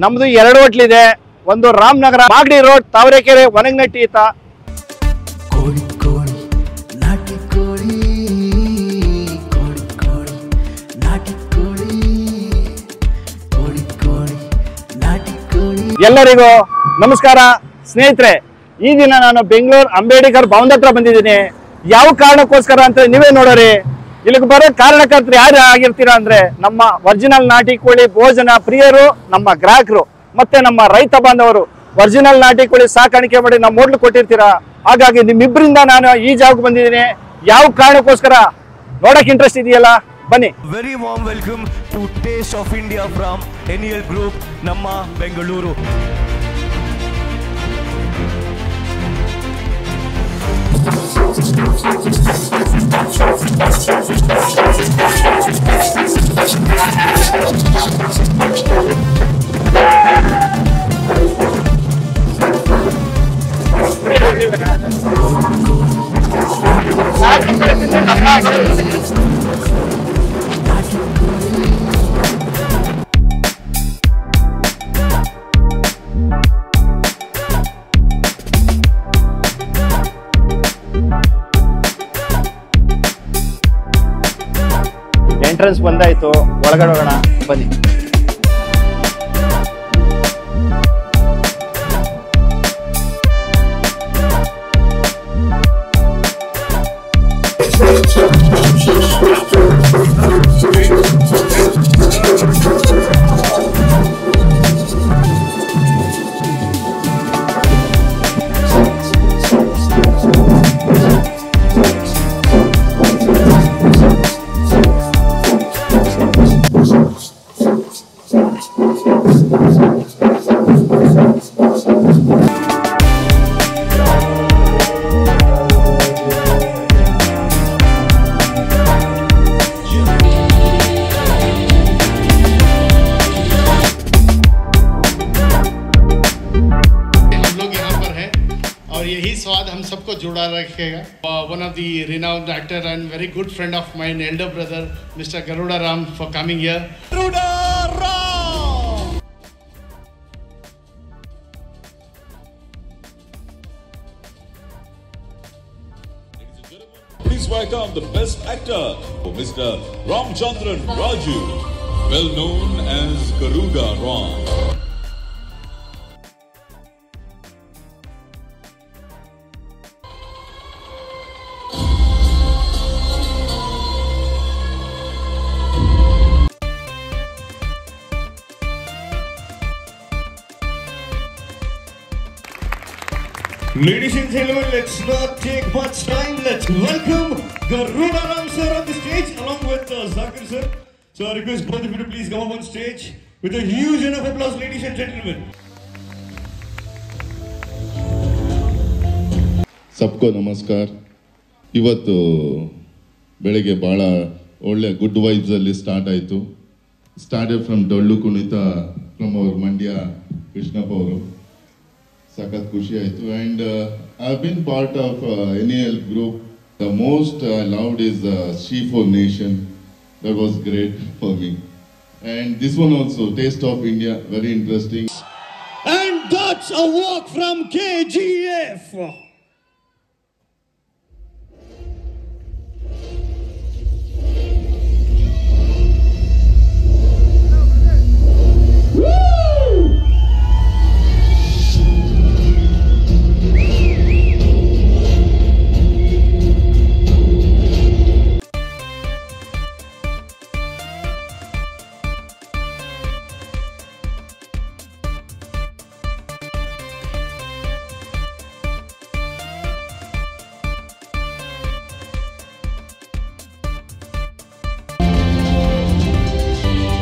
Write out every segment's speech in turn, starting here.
ನಮ್ದು 2 ಹೋಟ್ಲಿದೆ. ಒಂದು ರಾಮನಗರ ಮಾಗಡಿ ರೋಡ್ ತಾವರೆಕೆರೆ ಒಣಗನಟ್ಟಿ ಈತ. ಕೋಳಿ ಕೋಳಿ ನಾಟಿ ಕೋಳಿ, ಕೋಳಿ ಕೋಳಿ ನಾಟಿ ಕೋಳಿ, ಕೋಳಿ ಕೋಳಿ ನಾಟಿ ಕೋಳಿ. ಎಲ್ಲರಿಗೂ ನಮಸ್ಕಾರ ಸ್ನೇಹಿತರೆ. ಈ ದಿನ ನಾನು ಬೆಂಗಳೂರು ಅಂಬೇಡ್ಕರ್ ಭವನದ ಹತ್ರ ಬಂದಿದ್ದೀನಿ. ಯಾವ ಕಾರಣಕ್ಕೋಸ್ಕರ ಅಂತ ನೀವೇ ನೋಡೋರಿ. ಇಲ್ಲಿಗೆ ಬರೋ ಕಾರಣಕರ್ತರು ಯಾರು ಆಗಿರ್ತೀರಾ ಅಂದ್ರೆ ನಮ್ಮ ಒರಿಜಿನಲ್ ನಾಟಿ ಕೋಳಿ ಭೋಜನ ಪ್ರಿಯರು, ನಮ್ಮ ಗ್ರಾಹಕರು ಮತ್ತೆ ನಮ್ಮ ರೈತ ಬಾಂಧವರು. ಒರಿಜಿನಲ್ ನಾಟಿ ಕೋಳಿ ಸಾಕಾಣಿಕೆ ಮಾಡಿ ನಮ್ಮ ಹೋಟ್ಲು ಕೊಟ್ಟಿರ್ತೀರಾ. ಹಾಗಾಗಿ ನಿಮ್ಮಿಬ್ಬರಿಂದ ನಾನು ಈ ಜಾಗಕ್ಕೆ ಬಂದಿದ್ದೀನಿ. ಯಾವ ಕಾರಣಕ್ಕೋಸ್ಕರ ನೋಡಕ್ ಇಂಟ್ರೆಸ್ಟ್ ಇದೆಯಲ್ಲ, ಬನ್ನಿ. Very warm welcome to Taste of India from NEL group ನಮ್ಮ ಬೆಂಗಳೂರು. ಎಂಟ್ರೆನ್ಸ್ ಬಂದಾಯ್ತು, ಒಳಗಡೆ ಹೋಗೋಣ ಬನ್ನಿ. यही स्वाद हम सबको जुड़ा रखेगा. One of the renowned actor and very good friend of mine, elder brother, Mr. Garuda Ram, for coming here. Garuda Ram! Please welcome the best actor, Mr. Ramchandran Raju, well known as Garuda Ram. Ladies and gentlemen, let's not take much time. Let's welcome Garuda Ram sir on the stage along with Zakir sir. So I request both of you to please come up on stage with a huge enough applause, ladies and gentlemen. सबको नमस्कार. ಇವತ್ತು ಬೆಳಗ್ಗೆ ಭಾಳ ಒಳ್ಳೆ good vibes ಅಲ್ಲಿ start ಆಯಿತು. Started from Dollu Kunitha from our Mandya Krishnappa ಅವರು. ಸಖತ್ ಖುಷಿ ಆಯಿತು. And I been part of NEL group. The most I loved is She4 Nation. That was great for me. And this one also taste of India, very interesting. And that's a walk from KGF.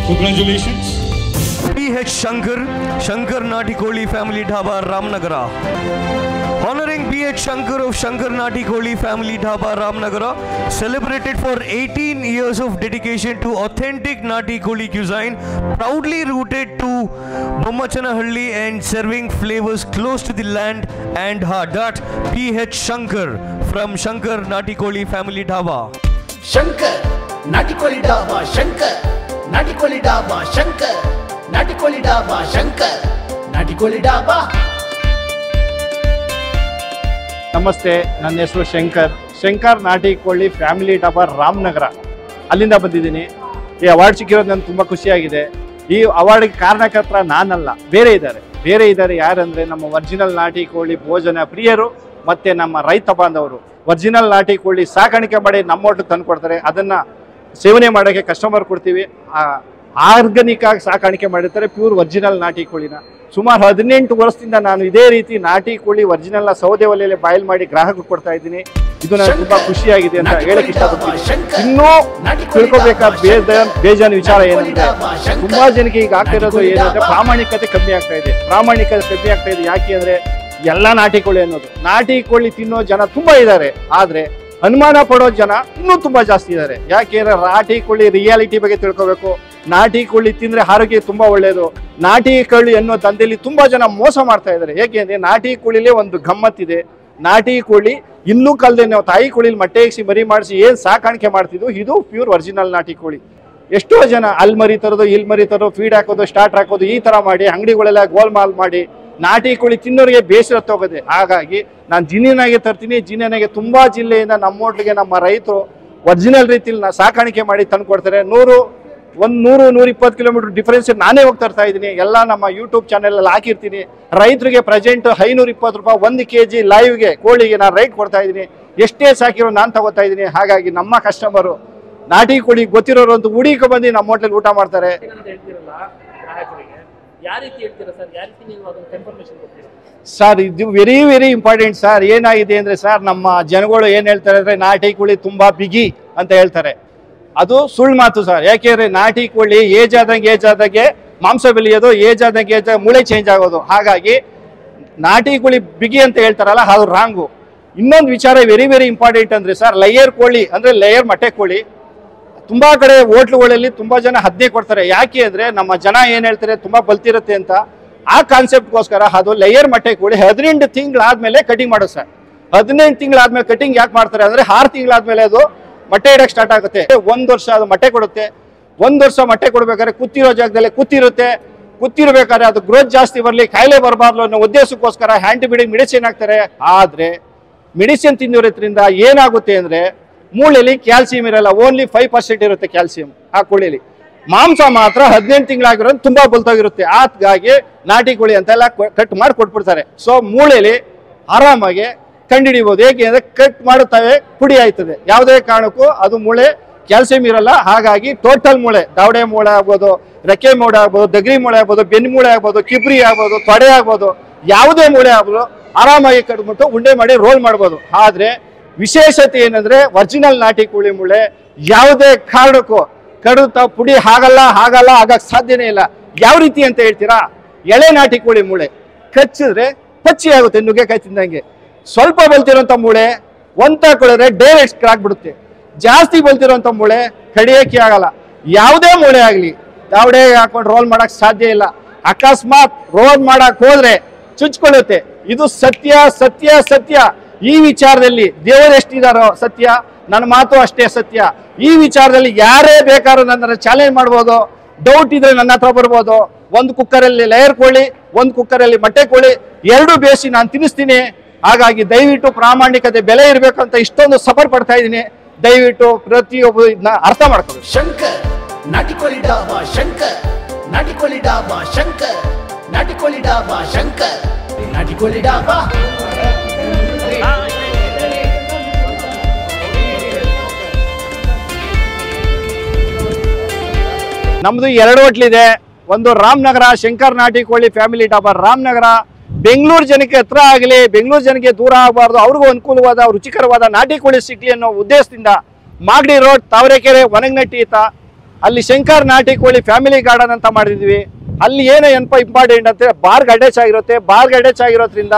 Congratulations. PH Shankar Nati Koli Family Dhaba Ramnagara. Honoring PH Shankar of Shankar Nati Koli Family Dhaba Ramnagara, celebrated for 18 years of dedication to authentic Nati Koli cuisine, proudly rooted to Bommachanahalli and serving flavors close to the land and heart. That PH Shankar from Shankar Nati Koli Family Dhaba. Shankar Nati Koli Dhaba, Shankar Nati Koli Dhaba, Shankar Natikoli Dhaba Shankar Natikoli Dhaba. ನಮಸ್ತೆ, ನನ್ನ ಹೆಸರು ಶಂಕರ್ ನಾಟಿ ಕೋಳಿ family dhaba Ramanagara, ಅಲ್ಲಿಂದ ಬಂದಿದ್ದೀನಿ. ಈ award ಸಿಕ್ಕಿರೋದು ನನಗೆ ತುಂಬ ಖುಷಿಯಾಗಿದೆ. ಈ ಅವಾರ್ಡ್ಗೆ ಕಾರಣಕರ್ತ ನಾನಲ್ಲ, ಬೇರೆ ಇದ್ದಾರೆ. ಯಾರಂದರೆ ನಮ್ಮ ಒರಿಜಿನಲ್ ನಾಟಿ ಕೋಳಿ ಭೋಜನ ಪ್ರಿಯರು ಮತ್ತು ನಮ್ಮ ರೈತ ಬಾಂಧವರು. ಒರಿಜಿನಲ್ ನಾಟಿ ಕೋಳಿ ಸಾಕಾಣಿಕೆ ಮಾಡಿ ನಮ್ಮ ಹೋಟ್ಲಿಗೆ ತಂದು ಕೊಡ್ತಾರೆ. ಅದನ್ನು ಸೇವನೆ ಮಾಡೋಕ್ಕೆ ಕಸ್ಟಮರ್ ಕೊಡ್ತೀವಿ. ಆರ್ಗಾನಿಕ್ ಆಗಿ ಸಾಕಾಣಿಕೆ ಮಾಡಿರ್ತಾರೆ, ಪ್ಯೂರ್ ಒರಿಜಿನಲ್ ನಾಟಿ ಕೋಳಿನ. ಸುಮಾರು 18 ವರ್ಷದಿಂದ ನಾನು ಇದೇ ರೀತಿ ನಾಟಿ ಕೋಳಿ ಒರಿಜಿನಲ್ನ ಸೌದೆ ಒಲೆಯಲ್ಲಿ ಬಾಯ್ಲ್ ಮಾಡಿ ಗ್ರಾಹಕರಿಗೆ ಕೊಡ್ತಾ ಇದ್ದೀನಿ. ಇದು ನನಗೆ ತುಂಬಾ ಖುಷಿಯಾಗಿದೆ ಅಂತ ಹೇಳಕ್ ಇಷ್ಟಪಡ್ತೀನಿ. ಇನ್ನೂ ತಿಳ್ಕೊಬೇಕಾದ ಬೇಜಾನ್ ವಿಚಾರ ಏನಂದ್ರೆ, ತುಂಬಾ ಜನಕ್ಕೆ ಈಗ ಆಗ್ತಿರೋದು ಏನಂದ್ರೆ ಪ್ರಾಮಾಣಿಕತೆ ಕಮ್ಮಿ ಆಗ್ತಾ ಇದೆ. ಯಾಕೆ ಅಂದ್ರೆ ಎಲ್ಲ ನಾಟಿ ಕೋಳಿ ಅನ್ನೋದು, ನಾಟಿ ಕೋಳಿ ತಿನ್ನೋ ಜನ ತುಂಬಾ ಇದ್ದಾರೆ, ಆದ್ರೆ ಅನುಮಾನ ಪಡೋ ಜನ ಇನ್ನೂ ತುಂಬಾ ಜಾಸ್ತಿ ಇದ್ದಾರೆ. ಯಾಕೆಂದ್ರೆ ನಾಟಿ ಕೋಳಿ ರಿಯಾಲಿಟಿ ಬಗ್ಗೆ ತಿಳ್ಕೊಬೇಕು. ನಾಟಿ ಕೋಳಿ ತಿಂದ್ರೆ ಆರೋಗ್ಯ ತುಂಬಾ ಒಳ್ಳೇದು. ನಾಟಿ ಕೋಳಿ ಅನ್ನೋ ದಂಧೆಯಲ್ಲಿ ತುಂಬಾ ಜನ ಮೋಸ ಮಾಡ್ತಾ ಇದ್ದಾರೆ. ಏಕೆಂದ್ರೆ ನಾಟಿ ಕೋಳಿಲೇ ಒಂದು ಗಮ್ಮತ್ತಿದೆ. ನಾಟಿ ಕೋಳಿ ಇನ್ನೂ ಕಲ್ದೆ ನಾವು ತಾಯಿ ಕೋಳಿಲಿ ಮೊಟ್ಟೆ ಇಕ್ಸಿ ಮರಿ ಮಾಡಿಸಿ ಏನ್ ಸಾಕಾಣಿಕೆ ಮಾಡ್ತಿದ್ವು, ಇದು ಪ್ಯೂರ್ ಒರಿಜಿನಲ್ ನಾಟಿ ಕೋಳಿ. ಎಷ್ಟೋ ಜನ ಅಲ್ಲಿ ಮರಿ ತರೋದು, ಇಲ್ಲಿ ಮರಿ ತರೋದು, ಫೀಡ್ ಹಾಕೋದು, ಸ್ಟಾರ್ಟ್ ಹಾಕೋದು, ಈ ತರ ಮಾಡಿ ಅಂಗಡಿಗಳೆಲ್ಲ ಗೋಲ್ಮಾಲ್ ಮಾಡಿ ನಾಟಿ ಕೋಳಿ ತಿನ್ನೋರಿಗೆ ಬೇಸರ ತಗೋದೆ. ಹಾಗಾಗಿ ನಾನು ಜಿನಿಯನಾಗೆ ತರ್ತೀನಿ. ಜಿನಿಯನಾಗೆ ತುಂಬಾ ಜಿಲ್ಲೆಯಿಂದ ನಮ್ಮ ಹೋಟ್ಲಿಗೆ ನಮ್ಮ ರೈತರು ಒರಿಜಿನಲ್ ರೀತಿಯಲ್ಲಿ ಸಾಕಾಣಿಕೆ ಮಾಡಿ ತಂದು ಕೊಡ್ತಾರೆ. 100-120 ಕಿಲೋಮೀಟರ್ ಡಿಫರೆನ್ಸ್ ನಾನೇ ಹೋಗಿ ತರ್ತಾ ಇದ್ದೀನಿ. ಎಲ್ಲ ನಮ್ಮ ಯೂಟ್ಯೂಬ್ ಚಾನೆಲ್ ಅಲ್ಲಿ ಹಾಕಿರ್ತೀನಿ. ರೈತರಿಗೆ ಪ್ರೆಸೆಂಟ್ 520 ರೂಪಾಯಿ 1 kg ಲೈವ್ಗೆ ಕೋಳಿಗೆ ನಾನು ರೈಟ್ ಕೊಡ್ತಾ ಇದ್ದೀನಿ. ಎಷ್ಟೇ ಸಾಕಿರೋ ನಾನು ತಗೋತಾ ಇದ್ದೀನಿ. ಹಾಗಾಗಿ ನಮ್ಮ ಕಸ್ಟಮರು ನಾಟಿ ಕೋಳಿ ಗೊತ್ತಿರೋರು ಅಂತೂ ಹುಡುಕ ಬಂದು ನಮ್ಮ ಹೋಟ್ಲಲ್ಲಿ ಊಟ ಮಾಡ್ತಾರೆ. ಸರ್, ಇದು ವೆರಿ ಇಂಪಾರ್ಟೆಂಟ್ ಸರ್. ಏನಾಗಿದೆ ಅಂದ್ರೆ ಸರ್, ನಮ್ಮ ಜನಗಳು ಏನ್ ಹೇಳ್ತಾರೆ ಅಂದ್ರೆ ನಾಟಿ ಕೋಳಿ ತುಂಬಾ ಬಿಗಿ ಅಂತ ಹೇಳ್ತಾರೆ. ಅದು ಸುಳ್ಳು ಮಾತು ಸರ್. ಯಾಕೆಂದ್ರೆ ನಾಟಿ ಕೋಳಿ ಏಜ್ ಆದಂಗೆ ಮಾಂಸ ಬೆಳೆಯೋದು, ಏಜ್ ಆದಂಗೆ ಮೂಳೆ ಚೇಂಜ್ ಆಗೋದು. ಹಾಗಾಗಿ ನಾಟಿ ಕೋಳಿ ಬಿಗಿ ಅಂತ ಹೇಳ್ತಾರಲ್ಲ, ಅದು ರಾಂಗು. ಇನ್ನೊಂದು ವಿಚಾರ ವೆರಿ ಇಂಪಾರ್ಟೆಂಟ್ ಅಂದ್ರೆ ಸರ್, ಲೇಯರ್ ಕೋಳಿ ಅಂದ್ರೆ ಲೇಯರ್ ಮೊಟ್ಟೆ ಕೋಳಿ ತುಂಬಾ ಕಡೆ ಹೋಟ್ಲುಗಳಲ್ಲಿ ತುಂಬಾ ಜನ ಹದ್ನೇ ಕೊಡ್ತಾರೆ. ಯಾಕೆ ಅಂದ್ರೆ ನಮ್ಮ ಜನ ಏನ್ ಹೇಳ್ತಾರೆ ತುಂಬಾ ಬಲ್ತಿರುತ್ತೆ ಅಂತ. ಆ ಕಾನ್ಸೆಪ್ಟ್ಗೋಸ್ಕರ ಅದು ಲೇಯರ್ ಮೊಟ್ಟೆ ಕೋಳಿ 18 ತಿಂಗಳಾದ್ಮೇಲೆ ಕಟಿಂಗ್ ಮಾಡೋದು ಸರ್. 18 ತಿಂಗಳಾದ್ಮೇಲೆ ಕಟಿಂಗ್ ಯಾಕೆ ಮಾಡ್ತಾರೆ ಅಂದ್ರೆ 6 ತಿಂಗಳಾದ್ಮೇಲೆ ಅದು ಮೊಟ್ಟೆ ಇಡಕ್ಕೆ ಸ್ಟಾರ್ಟ್ ಆಗುತ್ತೆ. 1 ವರ್ಷ ಅದು ಮೊಟ್ಟೆ ಕೊಡುತ್ತೆ. 1 ವರ್ಷ ಮೊಟ್ಟೆ ಕೊಡ್ಬೇಕಾದ್ರೆ ಕೂತಿರೋ ಜಾಗದಲ್ಲಿ ಕೂತಿರ್ಬೇಕಾದ್ರೆ ಅದು ಗ್ರೋತ್ ಜಾಸ್ತಿ ಬರಲಿ, ಕಾಯಿಲೆ ಬರಬಾರ್ದು ಅನ್ನೋ ಉದ್ದೇಶಕ್ಕೋಸ್ಕರ ಆಂಟಿಬಯೋಟಿಕ್ ಮೆಡಿಸಿನ್ ಹಾಕ್ತಾರೆ. ಆದ್ರೆ ಮೆಡಿಸಿನ್ ತಿನ್ನೋದ್ರಿಂದ ಏನಾಗುತ್ತೆ ಅಂದ್ರೆ ಮೂಳೆಯಲ್ಲಿ ಕ್ಯಾಲ್ಸಿಯಂ ಇರಲ್ಲ, ಓನ್ಲಿ 5% ಇರುತ್ತೆ ಕ್ಯಾಲ್ಸಿಯಂ ಆ ಕೋಳಿಯಲ್ಲಿ. ಮಾಂಸ ಮಾತ್ರ 18 ತಿಂಗಳಾಗಿರೋದು ತುಂಬಾ ಬಲ್ತಾಗಿರುತ್ತೆ. ಹಾಗಾಗಿ ನಾಟಿ ಕೋಳಿ ಅಂತೆಲ್ಲ ಕಟ್ ಮಾಡಿ ಕೊಟ್ಬಿಡ್ತಾರೆ. ಸೊ ಮೂಳೆಯಲ್ಲಿ ಆರಾಮಾಗಿ ಕಂಡುಹಿಡಿಬಹುದು. ಏಕೆಂದ್ರೆ ಕಟ್ ಮಾಡುತ್ತವೆ ಪುಡಿ ಆಯ್ತದೆ. ಯಾವುದೇ ಕಾರಣಕ್ಕೂ ಅದು ಮೂಳೆ ಕ್ಯಾಲ್ಸಿಯಂ ಇರಲ್ಲ. ಹಾಗಾಗಿ ಟೋಟಲ್ ಮೂಳೆ, ದಾವಡೆ ಮೂಳೆ ಆಗ್ಬೋದು, ರೆಕ್ಕೆ ಮೂಳೆ ಆಗ್ಬೋದು, ದಗರಿ ಮೂಳೆ ಆಗ್ಬೋದು, ಬೆನ್ನು ಮೂಳೆ ಆಗ್ಬೋದು, ಕಿಬ್ರಿ ಆಗ್ಬೋದು, ತೊಡೆ ಆಗ್ಬೋದು, ಯಾವುದೇ ಮೂಳೆ ಆಗ್ಬೋದು ಆರಾಮಾಗಿ ಕಟ್ಬಿಟ್ಟು ಉಂಡೆ ಮಾಡಿ ರೋಲ್ ಮಾಡ್ಬೋದು. ಆದ್ರೆ ವಿಶೇಷತೆ ಏನಂದ್ರೆ ಒರಿಜಿನಲ್ ನಾಟಿ ಕೋಳಿ ಮೂಳೆ ಯಾವುದೇ ಕಾರಣಕ್ಕೂ ಕಡುತ್ತಾ ಪುಡಿ ಆಗಕ್ ಸಾಧ್ಯನೇ ಇಲ್ಲ. ಯಾವ ರೀತಿ ಅಂತ ಹೇಳ್ತೀರಾ? ಎಳೆ ನಾಟಿ ಕೋಳಿ ಮೂಳೆ ಕಚ್ಚಿದ್ರೆ ಪಚ್ಚಿ ಆಗುತ್ತೆ, ನುಗ್ಗೆಕಾಯಿ ತಿಂದಂಗೆ. ಸ್ವಲ್ಪ ಬಲ್ತಿರೋಂಥ ಮೂಳೆ ಒಂದ್ ತಗೊಳಿದ್ರೆ ಡೈರೆಕ್ಟ್ ಕ್ರಾಕ್ ಬಿಡುತ್ತೆ. ಜಾಸ್ತಿ ಬಲ್ತಿರೋಂಥ ಮೂಳೆ ಕಡಿಯಕ್ಕೆ ಆಗಲ್ಲ. ಯಾವುದೇ ಮೂಳೆ ಆಗ್ಲಿ ದಾವಡೆ ಹಾಕೊಂಡು ರೋಲ್ ಮಾಡಕ್ ಸಾಧ್ಯ ಇಲ್ಲ. ಅಕಸ್ಮಾತ್ ರೋಲ್ ಮಾಡಕ್ ಹೋದ್ರೆ ಚುಚ್ಕೊಳ್ಳುತ್ತೆ. ಇದು ಸತ್ಯ. ಈ ವಿಚಾರದಲ್ಲಿ ದೇವರು ಎಷ್ಟಿದಾರೋ ಸತ್ಯ, ನನ್ನ ಮಾತು ಅಷ್ಟೇ ಸತ್ಯ. ಈ ವಿಚಾರದಲ್ಲಿ ಯಾರೇ ಬೇಕಾದ್ರೂ ನನ್ನ ಚಾಲೆಂಜ್ ಮಾಡ್ಬೋದು. ಡೌಟ್ ಇದ್ರೆ ನನ್ನ ಹತ್ರ ಬರ್ಬೋದು. 1 ಕುಕ್ಕರಲ್ಲಿ ಲೇಯರ್ ಕೋಳಿ, 1 ಕುಕ್ಕರಲ್ಲಿ ಮೊಟ್ಟೆ ಕೋಳಿ, 2 ಬೇಯಿಸಿ ನಾನು ತಿನ್ನಿಸ್ತೀನಿ. ಹಾಗಾಗಿ ದಯವಿಟ್ಟು ಪ್ರಾಮಾಣಿಕತೆ ಬೆಲೆ ಇರಬೇಕಂತ ಇಷ್ಟೊಂದು ಸಫರ್ ಪಡ್ತಾ ಇದ್ದೀನಿ. ದಯವಿಟ್ಟು ಪ್ರತಿಯೊಬ್ಬರು ಇದನ್ನ ಅರ್ಥ ಮಾಡ್ಕೊಳ್ಳಿ. ಶಂಕರ್ ನಾಟಿಕೋಳಿ ಡಾಬಾ ಶಂಕರ್ ನಾಟಿಕೋಳಿ ಡಾಬಾ ಶಂಕರ್ ನಾಟಿಕೋಳಿ ಡಾಬಾ ಶಂಕರ್ ನಾಟಿಕೋಳಿ ಡಾಬಾ. ನಮ್ದು 2 ಹೋಟ್ಲಿದೆ. ಒಂದು ರಾಮನಗರ ಶಂಕರ್ ನಾಟಿ ಕೋಳಿ ಫ್ಯಾಮಿಲಿ ಡಾಬಾ ರಾಮನಗರ. ಬೆಂಗಳೂರು ಜನಕ್ಕೆ ಹತ್ರ ಆಗಲಿ, ಬೆಂಗಳೂರು ಜನಕ್ಕೆ ದೂರ ಆಗಬಾರ್ದು, ಅವ್ರಿಗೂ ಅನುಕೂಲವಾದ ರುಚಿಕರವಾದ ನಾಟಿ ಕೋಳಿ ಸಿಗ್ಲಿ ಅನ್ನೋ ಉದ್ದೇಶದಿಂದ ಮಾಗಡಿ ರೋಡ್, ತಾವರೆಕೆರೆ, ಒಣಗನಟ್ಟಿ ಈತ ಅಲ್ಲಿ ಶಂಕರ್ ನಾಟಿ ಕೋಳಿ ಫ್ಯಾಮಿಲಿ ಗಾರ್ಡನ್ ಅಂತ ಮಾಡಿದ್ವಿ. ಅಲ್ಲಿ ಏನಪ್ಪ ಇಂಪಾರ್ಟೆಂಟ್ ಅಂತ ಬಾರ್ಗೆ ಅಟ್ಯಾಚ್ ಆಗಿರುತ್ತೆ. ಬಾರ್ಗೆ ಅಟ್ಯಾಚ್ ಆಗಿರೋದ್ರಿಂದ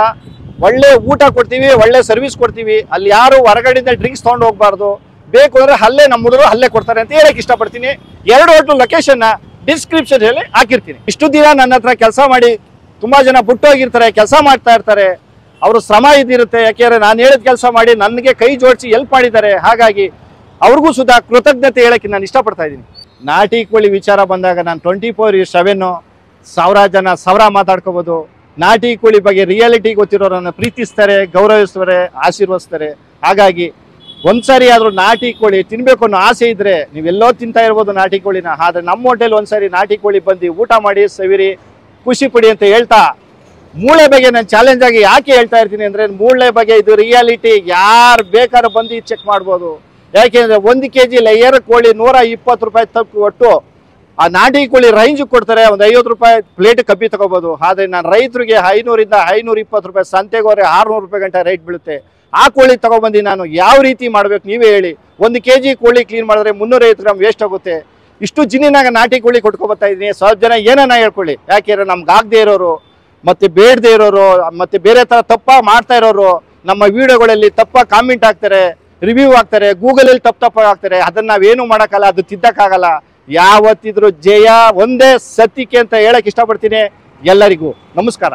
ಒಳ್ಳೆ ಊಟ ಕೊಡ್ತೀವಿ, ಒಳ್ಳೆ ಸರ್ವಿಸ್ ಕೊಡ್ತೀವಿ. ಅಲ್ಲಿ ಯಾರು ಹೊರಗಡೆಯಿಂದ ಡ್ರಿಂಕ್ಸ್ ತೊಗೊಂಡು ಹೋಗ್ಬಾರ್ದು. ಬೇಕು ಅಂದ್ರೆ ಅಲ್ಲೇ ನಮ್ಮ ಹುಡುಗರು ಅಲ್ಲೇ ಕೊಡ್ತಾರೆ ಅಂತ ಹೇಳಕ್ ಇಷ್ಟಪಡ್ತೀನಿ. 2 ಹೋಟ್ಲು ಲೊಕೇಶನ್ ಡಿಸ್ಕ್ರಿಪ್ಷನ್ ಅಲ್ಲಿ ಹಾಕಿರ್ತೀನಿ. ಇಷ್ಟು ದಿನ ನನ್ನ ಹತ್ರ ಕೆಲಸ ಮಾಡಿ ತುಂಬಾ ಜನ ಬಿಟ್ಟೋಗಿರ್ತಾರೆ, ಕೆಲಸ ಮಾಡ್ತಾ ಇರ್ತಾರೆ. ಅವರು ಶ್ರಮ ಇದಿರುತ್ತೆ. ಯಾಕೆಂದ್ರೆ ನಾನು ಹೇಳಿದ ಕೆಲಸ ಮಾಡಿ ನನಗೆ ಕೈ ಜೋಡಿಸಿ ಹೆಲ್ಪ್ ಮಾಡಿದ್ದಾರೆ. ಹಾಗಾಗಿ ಅವ್ರಿಗೂ ಸುಧಾ ಕೃತಜ್ಞತೆ ಹೇಳಕ್ಕೆ ನಾನು ಇಷ್ಟಪಡ್ತಾ ಇದ್ದೀನಿ. ನಾಟಿ ಕೋಳಿ ವಿಚಾರ ಬಂದಾಗ ನಾನು 24/7 ಸಾವಿರಾರು ಜನ ಸಾವಿರ ಮಾತಾಡ್ಕೋಬೋದು. ನಾಟಿ ಕೋಳಿ ಬಗ್ಗೆ ರಿಯಾಲಿಟಿ ಗೊತ್ತಿರೋರನ್ನ ಪ್ರೀತಿಸ್ತಾರೆ, ಗೌರವಿಸ್ತಾರೆ, ಆಶೀರ್ವದಿಸ್ತಾರೆ. ಹಾಗಾಗಿ ಒಂದ್ಸರಿ ಆದ್ರೂ ನಾಟಿ ಕೋಳಿ ತಿನ್ಬೇಕು ಅನ್ನೋ ಆಸೆ ಇದ್ರೆ ನೀವೆಲ್ಲೋ ತಿಂತಾ ಇರ್ಬೋದು ನಾಟಿ ಕೋಳಿನ. ಆದ್ರೆ ನಮ್ಮ ಹೋಟೆಲ್ ಒಂದ್ಸರಿ ನಾಟಿ ಕೋಳಿ ಬಂದು ಊಟ ಮಾಡಿ ಸವಿರಿ, ಖುಷಿ ಪಡಿ ಅಂತ ಹೇಳ್ತಾ, ಮೂಳೆ ಬಗ್ಗೆ ನಾನು ಚಾಲೆಂಜ್ ಆಗಿ ಯಾಕೆ ಹೇಳ್ತಾ ಇರ್ತೀನಿ ಅಂದ್ರೆ, ಮೂಳೆ ಬಗ್ಗೆ ಇದು ರಿಯಾಲಿಟಿ. ಯಾರು ಬೇಕಾದ್ರೂ ಬಂದು ಚೆಕ್ ಮಾಡ್ಬೋದು. ಯಾಕೆಂದ್ರೆ 1 kg ಲೇಯರ್ ಕೋಳಿ 120 ರೂಪಾಯಿ ತಪ್ಪು ಒಟ್ಟು. ಆ ನಾಟಿ ಕೋಳಿ ರೇಂಜ್ ಕೊಡ್ತಾರೆ, ಒಂದು 50 ರೂಪಾಯಿ ಪ್ಲೇಟ್ ಕಬ್ಬಿ ತಗೋಬಹುದು. ಆದ್ರೆ ನಾನು ರೈತರಿಗೆ 500 ಇಂದ 520 ರೂಪಾಯಿ, ಸಂತೆಗೋರೆ 600 ರೂಪಾಯಿ ಗಂಟೆ ರೇಟ್ ಬೀಳುತ್ತೆ. ಆ ಕೋಳಿ ತಗೊಬಂದು ನಾನು ಯಾವ ರೀತಿ ಮಾಡ್ಬೇಕು ನೀವೇ ಹೇಳಿ. 1 kg ಕೋಳಿ ಕ್ಲೀನ್ ಮಾಡಿದ್ರೆ 350 ಗ್ರಾಮ್ ವೇಸ್ಟ್ ಆಗುತ್ತೆ. ಇಷ್ಟು ಜಿನ್ನಿನಾಗ ನಾಟಿ ಕೋಳಿ ಕೊಟ್ಕೊಬತ್ತಾ ಇದ್ದೀನಿ. ಸ್ವಲ್ಪ ಜನ ಏನನ್ನ ಹೇಳ್ಕೊಳ್ಳಿ, ಯಾಕೆಂದ್ರೆ ನಮ್ಗೆ ಆಗದೆ ಇರೋರು, ಮತ್ತೆ ಬೇಡದೆ ಇರೋರು, ಮತ್ತೆ ಬೇರೆ ತರ ತಪ್ಪ ಮಾಡ್ತಾ ಇರೋರು ನಮ್ಮ ವಿಡಿಯೋಗಳಲ್ಲಿ ತಪ್ಪ ಕಾಮೆಂಟ್ ಹಾಕ್ತಾರೆ, ರಿವ್ಯೂ ಹಾಕ್ತಾರೆ, ಗೂಗಲಲ್ಲಿ ತಪ್ಪ ಹಾಕ್ತಾರೆ. ಅದನ್ನ ನಾವೇನು ಮಾಡೋಕ್ಕಲ್ಲ, ಅದು ತಿದ್ದಕ್ಕಾಗಲ್ಲ. ಯಾವತ್ತಿದ್ರು ಜಯ ಒಂದೇ ಸತ್ಯಕ್ಕೆ ಅಂತ ಹೇಳಕ್ ಇಷ್ಟಪಡ್ತೀನಿ. ಎಲ್ಲರಿಗೂ ನಮಸ್ಕಾರ.